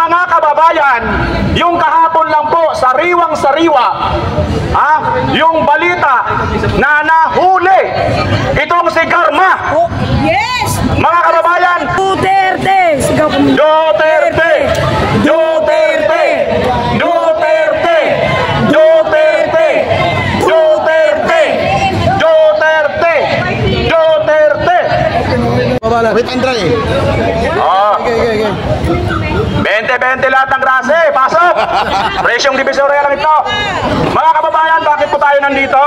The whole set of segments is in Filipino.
mga kababayan, yung kahapon lang po, sariwang-sariwa, yung balita na nahuli itong si Garma. Yes! Mga kababayan, Duterte! Sigaw kami. Duterte! Duterte! Duterte! Duterte! Duterte! Duterte! Duterte! Wait, Andre. Okay. 20-20 lahat ng klase. Pasok! Presyong divisorya lang ito. Mga kababayan, bakit po tayo nandito?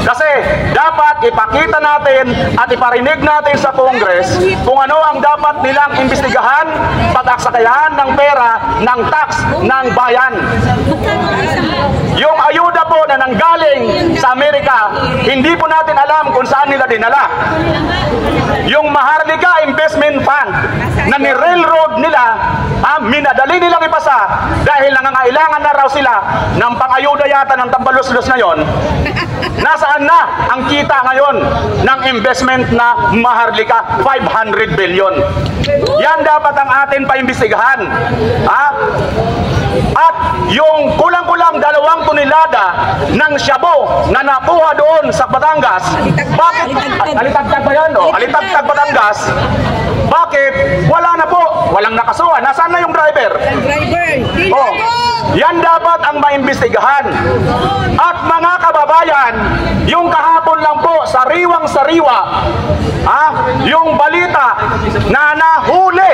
Kasi dapat ipakita natin at iparinig natin sa Congress kung ano ang dapat nilang imbestigahan pag-aksakayahan ng pera ng tax ng bayan. Yung ayuda po na nanggaling sa Amerika, hindi po natin alam kung saan nila dinala. Yung Maharlika Investment Fund na ni-railroad nila, minadali nilang ipasa dahil nangangailangan na raw sila ng pang-ayuda yata ng Tambaluslos na yon. Nasaan na ang kita ngayon ng investment na Maharlika? 500 billion. Yan dapat ang atin paimbestigahan. At yung kulang-kulang 2 tonelada ng shabu na nakuha doon sa Batangas, bakit? Alitagtag ba yan? Alitagtag Batangas. Bakit? Wala na po. Walang nakasuha. Nasaan na yung driver? Yan dapat ang maimbestigahan. At mga kababayan, yung kahapon lang po, sariwang-sariwa, yung balita na nahuli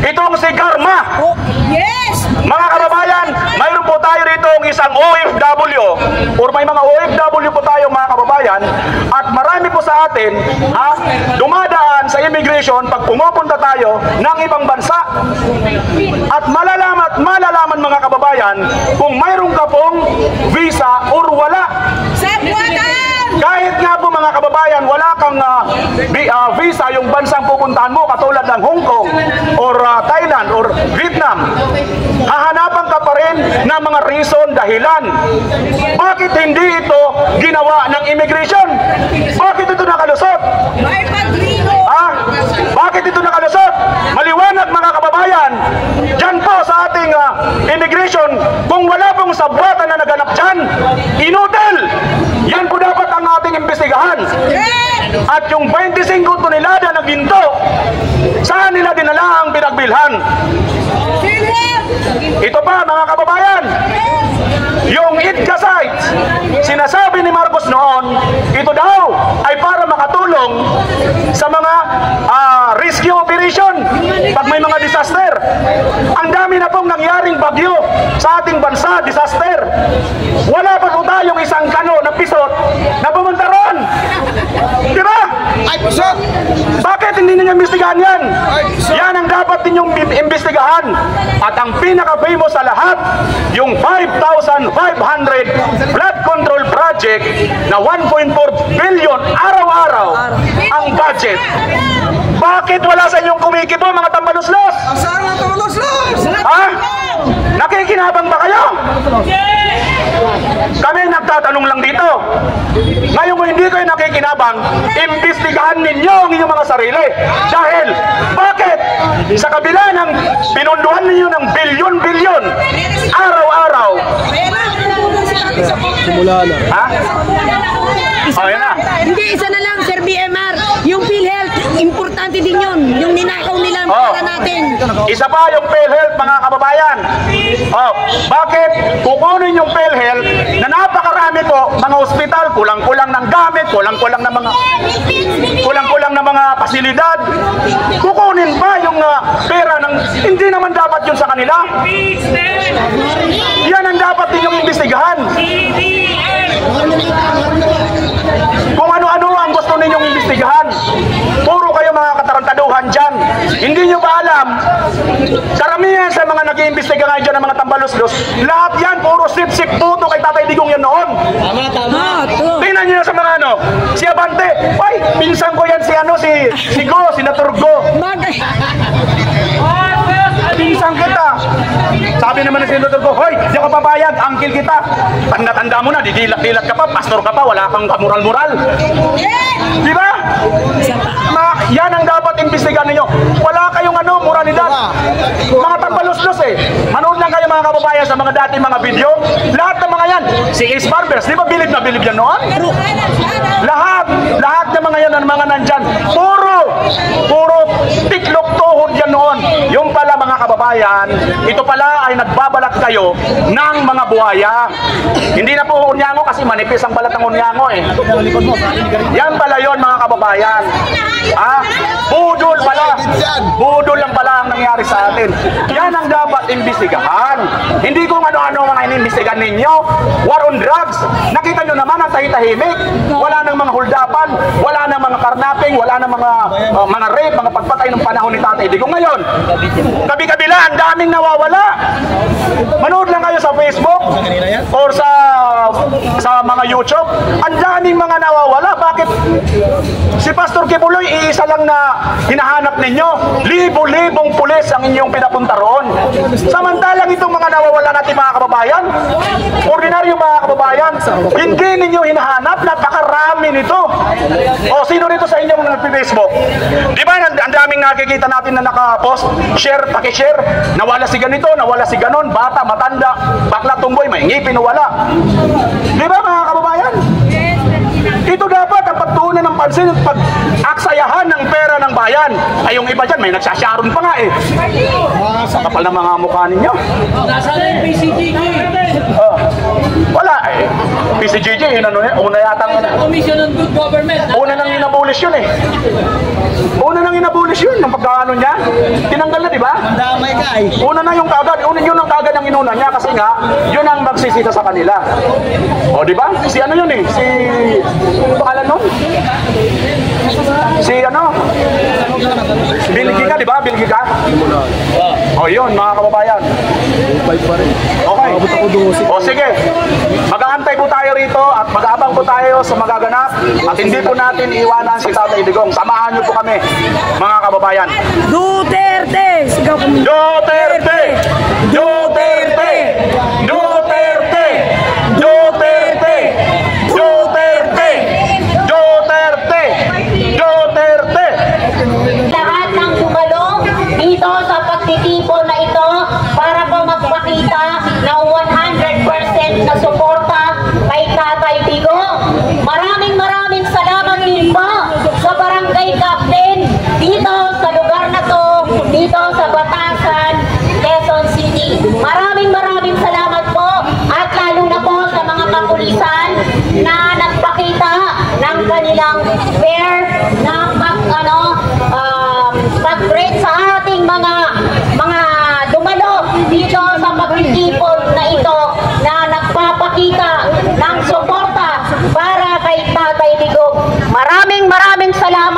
itong si Garma. Yes! Mga kababayan, mayroon po tayo rito isang OFW or may mga OFW po tayo mga kababayan at marami po sa atin dumadaan sa immigration pag pumupunta tayo ng ibang bansa at malalaman mga kababayan kung mayroon ka pong visa or wala. Kahit nga po mga kababayan, wala kang visa yung bansang pupuntahan mo katulad ng Hong Kong or Thailand or Vietnam, hahanapan ka pa rin ng mga reason, dahilan. Bakit hindi ito ginawa ng immigration? Bakit ito nakalusot? Bakit ito nakalusot? Maliwanag mga kababayan, dyan po sa ating immigration, kung wala pong sabwatan na naganap dyan, inudel! Yan po dapat ang ating imbestigahan. At yung 25 tonelada na ginto, saan nila dinala ang pinagbilhan? Ito pa mga kababayan, yung IDCA site, sinasabi ni Marcos noon, ito daw ay para makatulong sa mga rescue operation pag may mga disaster. Ang dami na pong nangyaring bagyo sa ating bansa, disaster. Wala pa po tayong isang kano na pisot na pumunta ron. Diba? Ay, pisot! Bakit hindi ninyo imbestigahan yan? Yan ang dapat ninyong imbestigahan. At ang pinaka-famous sa lahat, yung 5,500 flood control project na 1.4 billion araw-araw ang budget. Bakit wala sa inyong kumikibo mga Tambaluslos? Saan ang Tambaluslos? Nakikinabang ba kayo? Kami nagtatanong lang dito. Ngayon kung hindi kayo nakikinabang, imbestigahan ninyo ang inyong mga sarili. Dahil, bakit? Sa kabila ng pinunduhan ninyo ng bilyon-bilyon, araw-araw. Simula na. Yan na. Hindi, isa na lang, Sir BMR. Yung PhilHealth, importante din yun. Yung ninakaw nila para natin. Isa pa yung PhilHealth mga kababayan. Bakit? Kukunin yung PhilHealth na napakarami po mga ospital, kulang-kulang ng gamit, kulang-kulang ng mga pasilidad. Kukunin pa yung pera ng hindi naman dapat yun sa kanila. Yan ang dapat ninyong imbestigahan. Kung ano-ano ang gusto ninyong imbestigahan. Puro kayo mga katarantaduhan dyan. Hindi nyo ba alam, karamihan sa mga nag-iimbestiga ngayon dyan ng mga Tambaluslos, lahat yan, puro sip-sip puto kay Tatay Digong yan noon. Tama. Tingnan nyo sa mga si Abante, ay, pinsan ko yan si Go, si Naturgo. Pinsan kita. Sabi Sabi naman ng senador ko, hoy, di ako papayag, angkil kita. Tanda-tanda mo na, didilat-dilat ka pa, pastor ka pa, wala kang kamural-mural. Di ba? Yan ang dapat imbestigahan ninyo. Wala kayong moralidad. Mga tambalos-los eh. Manood lang kayo mga kababayan sa mga dating mga video. Lahat ng mga yan. Si Ace Barbers, di ba bilib na bilib yan noon? Lahat ng mga yan, ng mga nandyan, puro tiklok tuhod yan noon. Yung pala mga kababayan, ito pala ay nagbabalat kayo ng mga buhaya. Hindi na po unyango kasi manipis ang balat ng unyango eh. Yan pala yon mga kababayan. Budol pala. Budol lang pala ang nangyari sa atin. Yan ang dapat imbestigahan. Hindi kung ano-ano mga inimbestigahan ninyo. War on drugs. Nakita nyo naman ang tahitahimik. Wala nang mga huldapan, wala nang mga karnaping, wala nang mga rape, mga pagpatay ng panahon ni Tatay Digong. Ngayon, kabi-kabila, ang daming nawawala. Manood lang kayo sa Facebook or sa mga YouTube. Ang daming mga nawawala. Bakit? Si Pastor Kibuloy, iisa lang na hinahanap ninyo. Libo-libong pulis ang inyong pinapunta roon. Samantalang itong mga nawawala natin mga kababayan, ordinaryo mga kababayan, hindi ninyo hinahanap. Napakarami nito. O, sino nito sa inyong nag-Facebook? Di ba, ang daming nakikita natin na naka-post, share, pakishare, nawala si ganito, nawala si ganon, bata, matanda, bakla, tumboy, may ngipin, wala. Di ba mga kababayan? Ito dapat ang pagtuunan ng pansin at pag-aksayahan ng pera ng bayan. Ay yung iba dyan, may nagsasyaron pa nga eh. Sa kapal ng mga mukha ninyo. Nasaan na yung PCGG? Wala eh. PCGG, una yata Commission on Good Government. una nang inabulish yun eh. Una nang inabulish yun, ng pagkaano niya. Tinanggal na, di ba? Damay ka eh. Una na yung kagad, yun ang kagad ang inuna niya kasi nga, yun ang magsisita sa kanila. O, di ba? Si ano yun eh, si pangalan nun? Si ano? Bilgi ka, di ba? Bilgi ka? O, yun, mga kababayan. Okay. O, sige. Mag-aantay po tayo rito at mag-aabang po tayo sa magaganap at hindi po natin iwanan si Tatay Digong. Samahan niyo po kami, mga kababayan. Duterte! Sigaw kami. Duterte! Duterte! Duterte! Duterte! Duterte! Duterte! Duterte! Lahat ng dumalong dito sa pagtitipon na ito para po magpakita na 100% na suporta kay Tatay Digong. Maraming salamat din po sa barangay captain dito sa lugar na to, dito sa Batasan, Quezon City. Maraming salamat po at lalo na po sa mga kapulisan na nagpakita ng kanilang fair na pag-rate sa ating mga dumalo dito sa pagtitipon na ito na nagpapakita ng suporta para kay Tatay Digong. Maraming salamat.